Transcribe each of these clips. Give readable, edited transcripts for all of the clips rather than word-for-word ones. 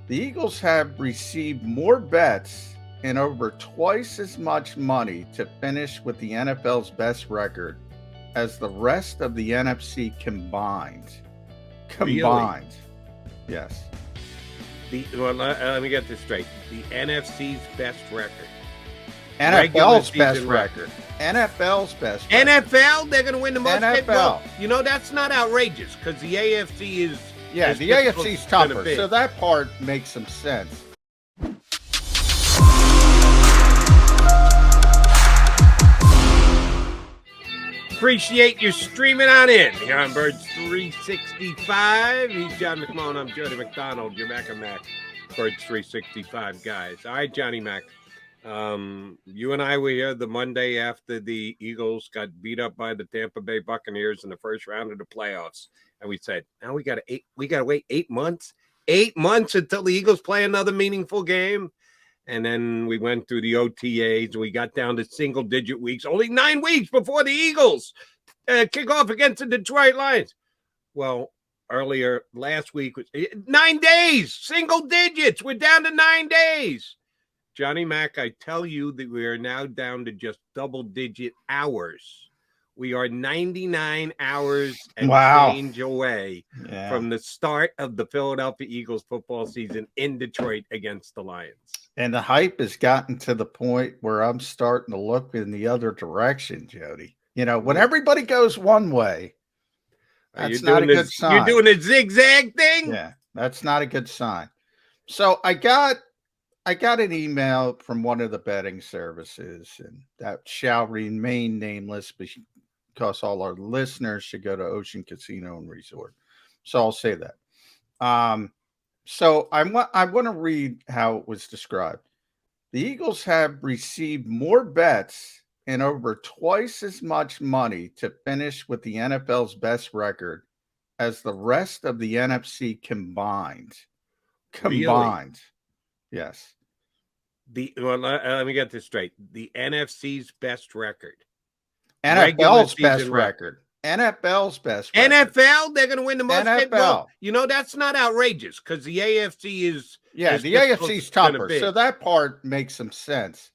The Eagles have received more bets and over twice as much money to finish with the NFL's best record as the rest of the NFC combined. Really? Combined. Yes. Let me get this straight. The NFC's best record. NFL's best record. NFL's best record. NFL, they're going to win the most. NFL. Well, that's not outrageous because the AFC is. Yeah, the AFC's tougher, so that part makes some sense. Appreciate you streaming on in here on Birds 365. He's John McMullen. I'm Jody McDonald. You're Mac and Mac, Birds 365 guys. All right, Johnny Mac. You and I were here the Monday after the Eagles got beat up by the Tampa Bay Buccaneers in the first round of the playoffs, and we said, "Now we got to wait 8 months, 8 months until the Eagles play another meaningful game." And then we went through the OTAs and we got down to single-digit weeks, only 9 weeks before the Eagles kick off against the Detroit Lions. Well, earlier last week was 9 days, single digits. We're down to 9 days. Johnny Mac, I tell you that we are now down to just double-digit hours. We are 99 hours and change away from the start of the Philadelphia Eagles football season in Detroit against the Lions. And the hype has gotten to the point where I'm starting to look in the other direction, Jody. When everybody goes one way, that's not a good sign. You're doing a zigzag thing? Yeah, that's not a good sign. So I got an email from one of the betting services, and that shall remain nameless because all our listeners should go to Ocean Casino and Resort. So I'll say that. So I want to read how it was described. The Eagles have received more bets and over twice as much money to finish with the NFL's best record as the rest of the NFC combined. Combined. Really? Yes. Let me get this straight. The NFC's best record. NFL's best record. NFL's best record. NFL, they're going to win the most. NFL. Well, that's not outrageous because the AFC is. Yeah, the AFC's tougher, so that part makes some sense.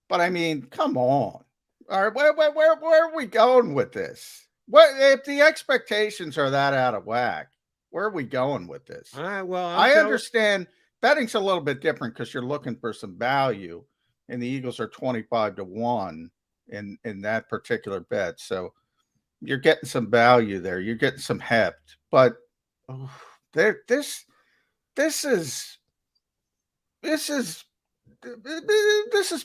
But I mean, come on. All right, where are we going with this? What if the expectations are that out of whack? Where are we going with this? All right, well, I understand betting's a little bit different because you're looking for some value, and the Eagles are 25-1 in that particular bet. So you're getting some value there. You're getting some heft, but this is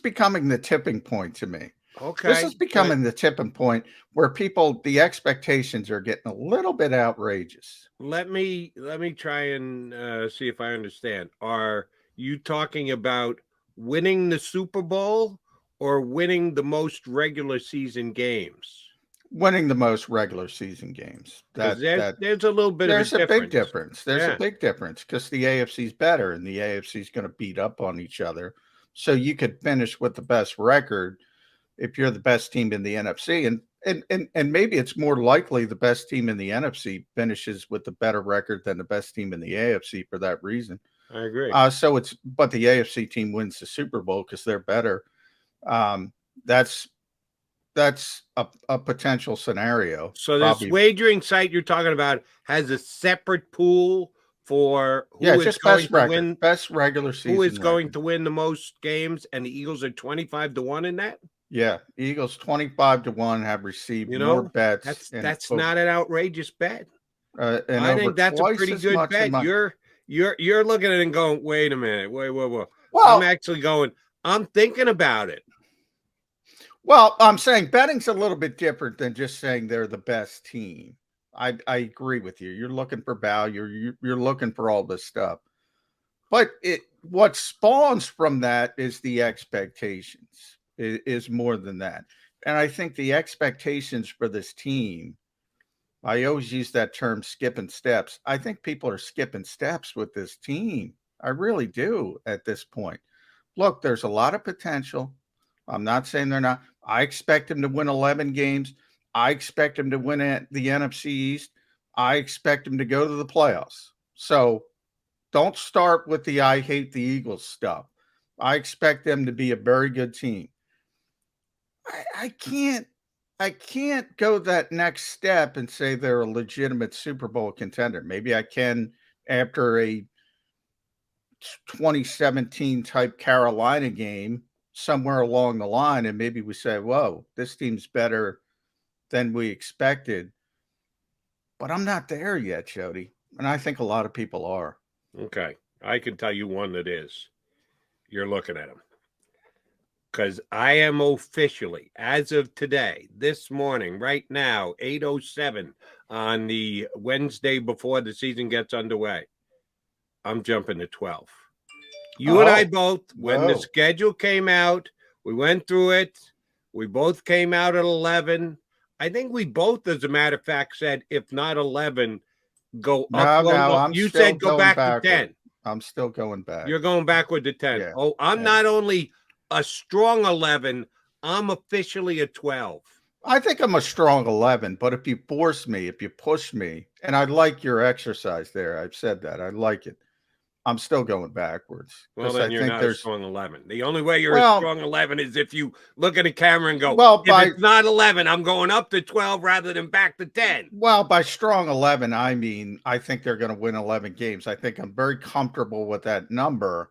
becoming the tipping point to me. Okay, this is becoming the tipping point where the expectations are getting a little bit outrageous. Let me try and see if I understand. Are you talking about winning the Super Bowl or winning the most regular season games? Winning the most regular season games. There's a little bit of a big difference. There's a big difference because the AFC's better and the AFC's going to beat up on each other. So you could finish with the best record if you're the best team in the NFC. And maybe it's more likely the best team in the NFC finishes with the better record than the best team in the AFC for that reason. I agree. But the AFC team wins the Super Bowl because they're better. That's a potential scenario. So this wagering site you're talking about has a separate pool for who is going to win best regular season. Who is going to win the most games, and the Eagles are 25-1 in that? Yeah, Eagles 25-1 have received more bets. That's not an outrageous bet. I think that's a pretty good bet. You're looking at it and going, wait a minute, wait. Well, I'm actually going, I'm thinking about it. Well, I'm saying betting's a little bit different than just saying they're the best team. I agree with you. You're looking for value. You're looking for all this stuff. But what spawns from that is the expectations. It is more than that. And I think the expectations for this team, I always use that term skipping steps. I think people are skipping steps with this team. I really do at this point. Look, there's a lot of potential. I'm not saying they're not. I expect them to win 11 games. I expect them to win at the NFC East. I expect them to go to the playoffs. So Don't start with the I hate the Eagles stuff. I expect them to be a very good team. I can't go that next step and say they're a legitimate Super Bowl contender. Maybe I can after a 2017 type Carolina game somewhere along the line, and maybe we say, whoa, this team's better than we expected. But I'm not there yet, Jody. And I think a lot of people are. Okay. I can tell you one that is. You're looking at them. Because I am officially, as of today, this morning, right now, 8:07 on the Wednesday before the season gets underway, I'm jumping to 12. You and I both, when the schedule came out, we went through it. We both came out at 11. I think we both, as a matter of fact, said, if not 11, go up. No, you said go back to 10. I'm still going back. You're going backward to 10. Yeah. Oh, I'm not only a strong 11, I'm officially a 12. I think I'm a strong 11, but if you force me, if you push me, and I like your exercise there, I've said that, I like it. I'm still going backwards. Well, then you're not a strong 11. The only way you're a strong 11 is if you look at the camera and go, if it's not 11, I'm going up to 12 rather than back to 10. Well, by strong 11, I mean, I think they're going to win 11 games. I think I'm very comfortable with that number.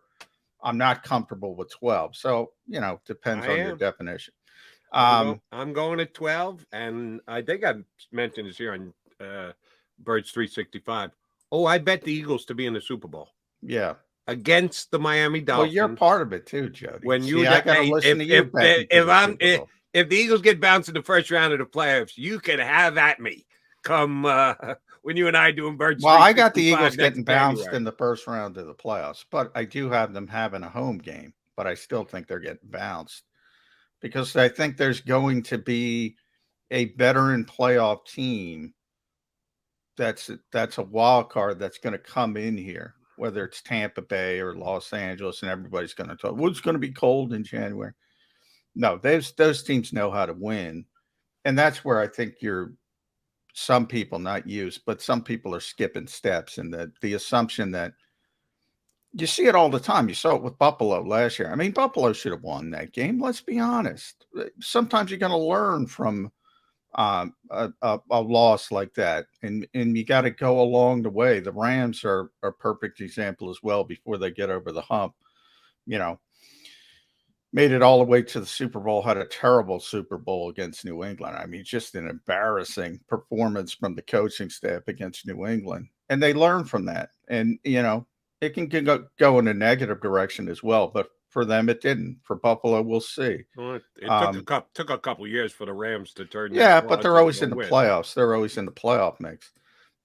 I'm not comfortable with 12. So, depends on your definition. I'm going at 12, and I think I mentioned this here on Birds 365. Oh, I bet the Eagles to be in the Super Bowl. Yeah. Against the Miami Dolphins. Well, you're part of it too, Jody. When I got to listen to you. If the Eagles get bounced in the first round of the playoffs, you can have at me come when you and I doing Birds. Well, I got the Eagles getting bounced in the first round of the playoffs, but I do have them having a home game, but I still think they're getting bounced because I think there's going to be a veteran playoff team that's a wild card that's going to come in here, whether it's Tampa Bay or Los Angeles, and everybody's going to talk, well, it's going to be cold in January. No, those teams know how to win. And that's where I think some people, not you, but some people are skipping steps, and the assumption that you see it all the time. You saw it with Buffalo last year. I mean, Buffalo should have won that game. Let's be honest. Sometimes you're going to learn from a loss like that, and you got to go along the way. The Rams are a perfect example as well. Before they get over the hump, made it all the way to the Super Bowl, had a terrible Super Bowl against New England. I mean, just an embarrassing performance from the coaching staff against New England, and they learn from that. And it can go in a negative direction as well, but for them, it didn't. For Buffalo, we'll see. Well, it took a couple years for the Rams to turn. Yeah, but they're always in the playoffs. They're always in the playoff mix.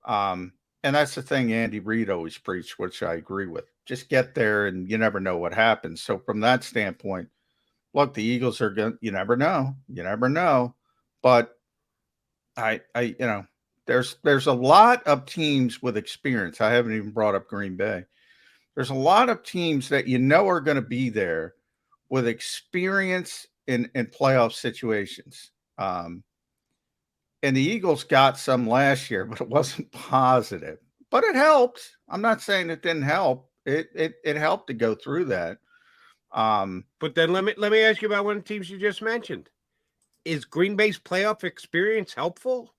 And that's the thing Andy Reid always preached, which I agree with. Just get there, and you never know what happens. So from that standpoint, look, the Eagles are going. You never know. You never know. But there's a lot of teams with experience. I haven't even brought up Green Bay. There's a lot of teams that are going to be there with experience in playoff situations. And the Eagles got some last year, but it wasn't positive. But it helped. I'm not saying it didn't help. It helped to go through that. But then let me ask you about one of the teams you just mentioned. Is Green Bay's playoff experience helpful?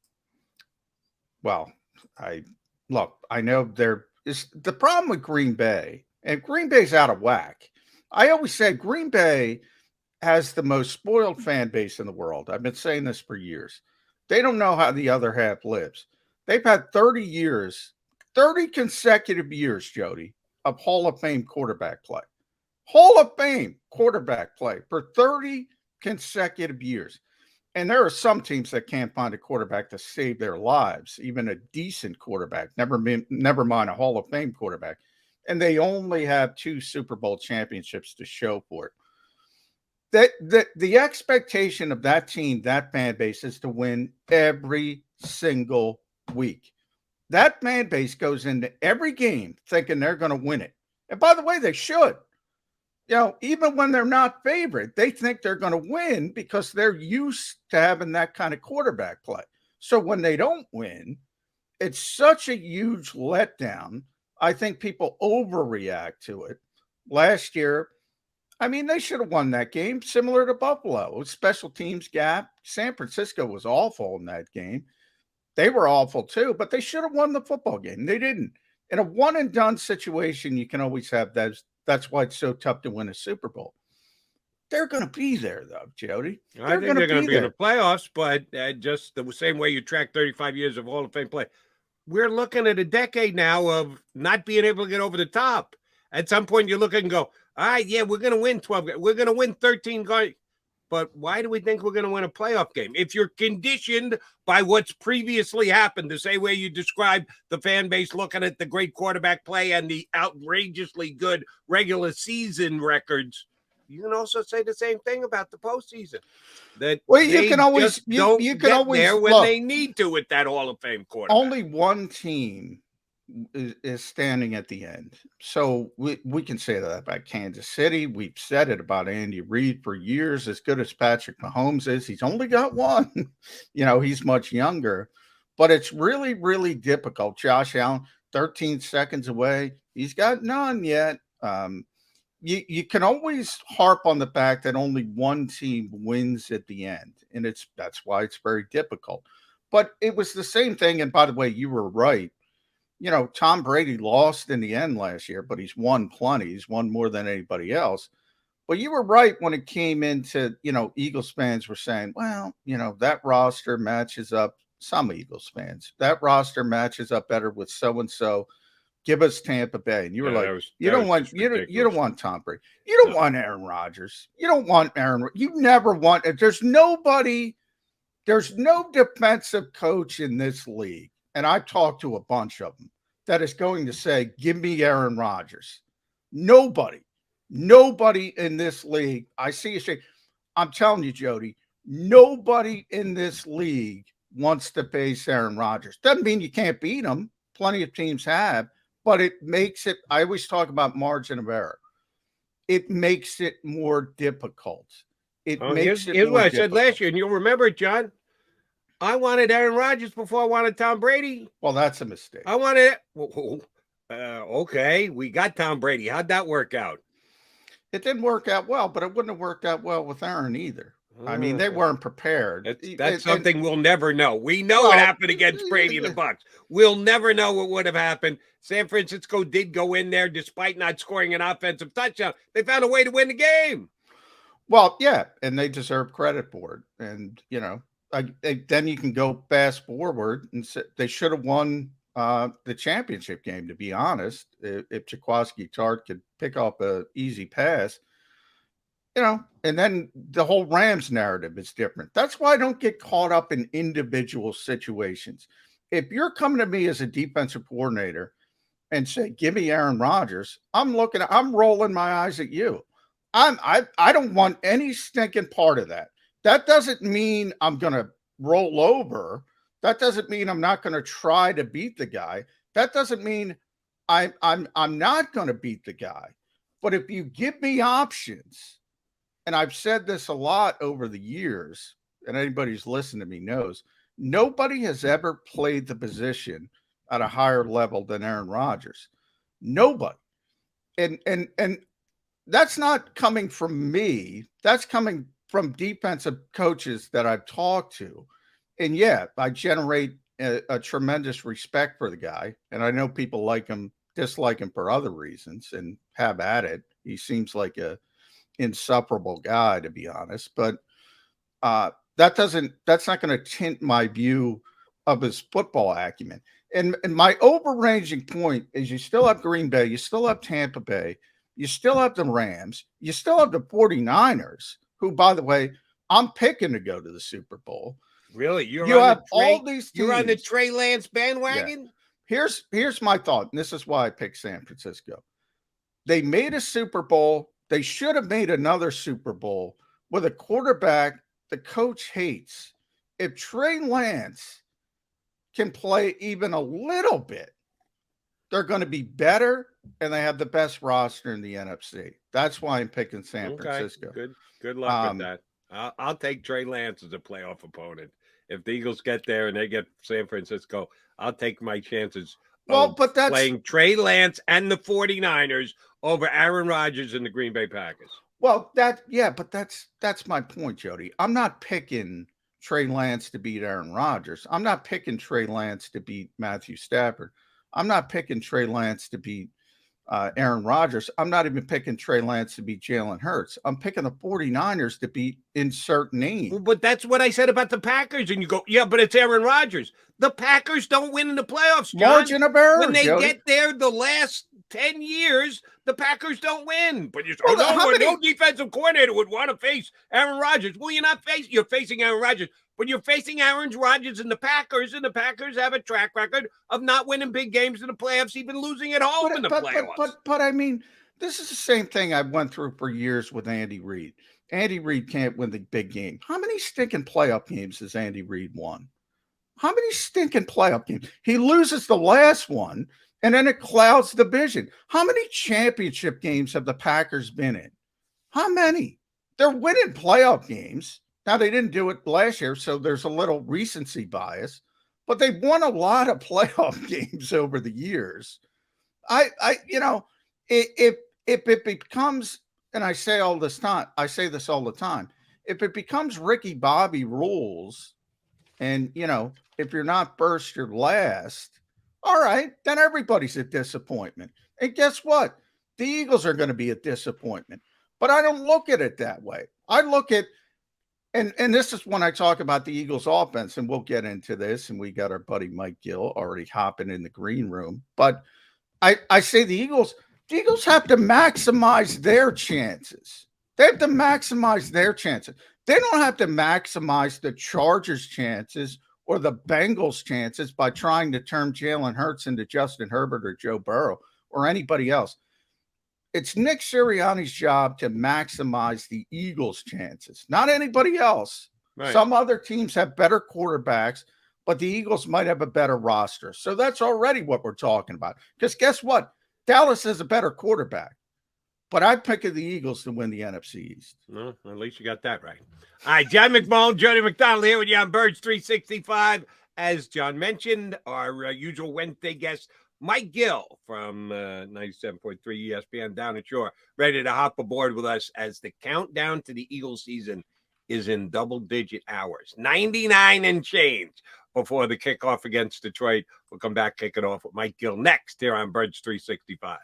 Well, I know is the problem with Green Bay, and Green Bay's out of whack. I always say Green Bay has the most spoiled fan base in the world. I've been saying this for years. They don't know how the other half lives. They've had 30 consecutive years, Jody, of Hall of Fame quarterback play. Hall of Fame quarterback play for 30 consecutive years. And there are some teams that can't find a quarterback to save their lives, even a decent quarterback, never mind a Hall of Fame quarterback. And they only have 2 Super Bowl championships to show for it. The expectation of that team, that fan base, is to win every single week. That fan base goes into every game thinking they're going to win it. And by the way, they should. Even when they're not favored, they think they're going to win because they're used to having that kind of quarterback play. So when they don't win, it's such a huge letdown I think people overreact to it. Last year, I mean, they should have won that game, similar to Buffalo. It was special teams gap. San Francisco was awful in that game. They were awful too, but they should have won the football game. They didn't. In a one and done situation, you can always have that. That's why it's so tough to win a Super Bowl. They're going to be there, though, Jody. I think they're going to be in the playoffs, but just the same way you track 35 years of Hall of Fame play. We're looking at a decade now of not being able to get over the top. At some point, you look and go, all right, yeah, we're going to win 12. We're going to win 13 games. But why do we think we're going to win a playoff game? If you're conditioned by what's previously happened, the same way you described the fan base looking at the great quarterback play and the outrageously good regular season records, you can also say the same thing about the postseason. That you can always there when they need to with that Hall of Fame quarterback. Only one team is standing at the end. So we can say that about Kansas City. We've said it about Andy Reid for years. As good as Patrick Mahomes is, he's only got one. He's much younger. But it's really, really difficult. Josh Allen, 13 seconds away. He's got none yet. You can always harp on the fact that only one team wins at the end. And that's why it's very difficult. But it was the same thing. And by the way, you were right. Tom Brady lost in the end last year, but he's won plenty. He's won more than anybody else. But you were right when it came into, Eagles fans were saying, well, that roster matches up. Some Eagles fans, that roster matches up better with so-and-so. Give us Tampa Bay. And you were you don't want Tom Brady. You don't want Aaron Rodgers. You don't want Aaron. You never want. There's no defensive coach in this league. And I've talked to a bunch of them that is going to say, give me Aaron Rodgers. Nobody in this league. I see you say, I'm telling you, Jody, nobody in this league wants to face Aaron Rodgers. Doesn't mean you can't beat him. Plenty of teams have, but it makes it, I always talk about margin of error. It makes it more difficult. Here's what I said last year, and you'll remember it, John. I wanted Aaron Rodgers before I wanted Tom Brady. Well, that's a mistake. I wanted it. Okay, we got Tom Brady. How'd that work out? It didn't work out well, but it wouldn't have worked out well with Aaron either. I mean, they weren't prepared. That's something we'll never know. We know what happened against Brady and the Bucs. We'll never know what would have happened. San Francisco did go in there despite not scoring an offensive touchdown. They found a way to win the game. Well, yeah, and they deserve credit for it. And, then you can go fast forward and say they should have won the championship game, to be honest. If Jaquiski Tartt could pick up an easy pass, and then the whole Rams narrative is different. That's why I don't get caught up in individual situations. If you're coming to me as a defensive coordinator and say, give me Aaron Rodgers, I'm rolling my eyes at you. I don't want any stinking part of that. That doesn't mean I'm going to roll over. That doesn't mean I'm not going to try to beat the guy. That doesn't mean I'm not going to beat the guy. But if you give me options, and I've said this a lot over the years, and anybody who's listened to me knows, nobody has ever played the position at a higher level than Aaron Rodgers. Nobody. And that's not coming from me. That's coming from defensive coaches that I've talked to. And yeah, I generate a tremendous respect for the guy. And I know people like him, dislike him for other reasons, and have at it. He seems like a insufferable guy, to be honest. But that's not going to tint my view of his football acumen. And my overranging point is you still have Green Bay, you still have Tampa Bay, you still have the Rams, you still have the 49ers, who, by the way, I'm picking to go to the Super Bowl. Really? You have all these teams. You're on the Trey Lance bandwagon? Yeah. Here's my thought, and this is why I picked San Francisco. They made a Super Bowl. They should have made another Super Bowl with a quarterback the coach hates. If Trey Lance can play even a little bit, they're going to be better, and they have the best roster in the NFC. That's why I'm picking San Francisco. Good luck with that. I'll take Trey Lance as a playoff opponent. If the Eagles get there and they get San Francisco, I'll take my chances Well, but that's playing Trey Lance and the 49ers over Aaron Rodgers and the Green Bay Packers. but that's my point, Jody. I'm not picking Trey Lance to beat Aaron Rodgers. I'm not picking Trey Lance to beat Matthew Stafford. I'm not picking Trey Lance to beat Aaron Rodgers. I'm not even picking Trey Lance to beat Jalen Hurts. I'm picking the 49ers to beat insert name. Well, but that's what I said about the Packers. And you go, yeah, but it's Aaron Rodgers. The Packers don't win in the playoffs, John. Margin of error, When they Jody. get there the last 10 years, the Packers don't win. But you say, Well, no defensive coordinator would want to face Aaron Rodgers. Well, you're facing Aaron Rodgers, but you're facing Aaron Rodgers and the Packers have a track record of not winning big games in the playoffs, even losing at home in the playoffs. But I mean, this is the same thing I went through for years with Andy Reid. Andy Reid can't win the big game. How many stinking playoff games has Andy Reid won? How many stinking playoff games? He loses the last one, and then it clouds the vision. How many championship games have the Packers been in? How many? They're winning playoff games. Now, they didn't do it last year, so there's a little recency bias, but they've won a lot of playoff games over the years. If it becomes, and I say this all the time, if it becomes Ricky Bobby rules, and if you're not first, you're last, all right, then everybody's a disappointment. And guess what? The Eagles are going to be a disappointment. But I don't look at it that way. I look at, and this is when I talk about the Eagles offense, and we'll get into this, and we got our buddy Mike Gill already hopping in the green room. But I say the Eagles have to maximize their chances. They have to maximize their chances. They don't have to maximize the Chargers' chances or the Bengals' chances by trying to turn Jalen Hurts into Justin Herbert or Joe Burrow or anybody else. It's Nick Sirianni's job to maximize the Eagles' chances, not anybody else. Right. Some other teams have better quarterbacks, but the Eagles might have a better roster. So that's already what we're talking about. Because guess what? Dallas has a better quarterback. But I pick the Eagles to win the NFC East. Well, at least you got that right. All right, John McMullen, Jody McDonald here with you on Birds 365. As John mentioned, our usual Wednesday guest, Mike Gill from 97.3 ESPN down at Shore, ready to hop aboard with us as the countdown to the Eagles season is in double-digit hours. 99 and change before the kickoff against Detroit. We'll come back, kick it off with Mike Gill next here on Birds 365.